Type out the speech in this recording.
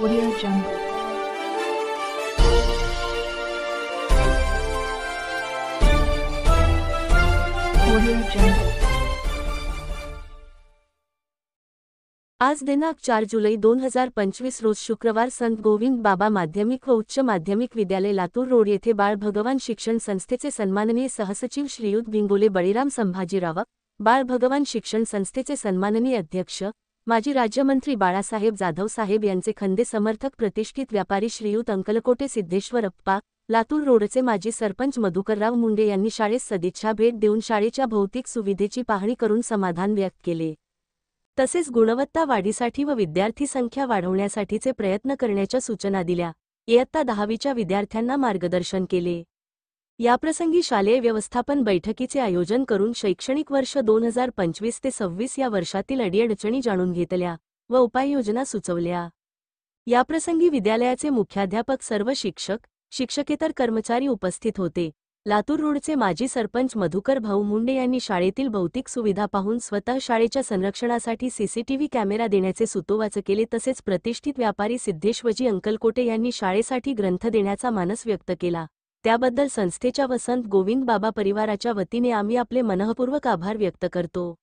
Audio Jungle. Audio Jungle. आज दिनांक 4 जुलै 2025 रोज शुक्रवार संत गोविंद बाबा माध्यमिक व उच्च माध्यमिक विद्यालय लातूर रोड येथे बाळ भगवान शिक्षण संस्थेचे सन्माननीय सहसचिव श्रीयुत भिंगोले बळीराम संभाजीराव, बाळ भगवान शिक्षण संस्थेचे सन्माननीय अध्यक्ष, माजी राज्यमंत्री बाळासाहेब जाधव साहेब यांचे खंदे समर्थक प्रतिष्ठित व्यापारी श्रीयुत अंकलकोटे सिद्धेश्वर अप्पा, लातूर रोडचे माजी सरपंच मधुकरराव मुंडे यांनी शाळेस सदिच्छा भेट देऊन शाळेच्या भौतिक सुविधेची पाहणी करून समाधान व्यक्त केले. तसेच गुणवत्ता वाढीसाठी व विद्यार्थी संख्या वाढवण्यासाठीचे प्रयत्न करण्याच्या सूचना दिल्या. इयत्ता 10वीच्या विद्यार्थ्यांना मार्गदर्शन केले. याप्रसंगी शालेय व्यवस्थापन बैठकीचे आयोजन करून शैक्षणिक वर्ष 2025 ते 26 या वर्षातील अडीअडचणी जाणून घेतल्या व उपाययोजना सुचवल्या. याप्रसंगी विद्यालयाचे मुख्याध्यापक, सर्व शिक्षक, शिक्षकेतर कर्मचारी उपस्थित होते. लातूर रोडचे माजी सरपंच मधुकर भाऊ मुंडे यांनी शाळेतील भौतिक सुविधा पाहून स्वतः शाळेच्या संरक्षणासाठी सीसीटीव्ही कॅमेरा देण्याचे सुतोवाच केले. तसेच प्रतिष्ठित व्यापारी सिद्धेश्वजी अंकलकोटे यांनी शाळेसाठी ग्रंथ देण्याचा मानस व्यक्त केला. त्याबद्दल संस्थेच्या व संत गोविंद बाबा परिवाराच्या वतीने आम्ही आपले मनःपूर्वक आभार व्यक्त करतो.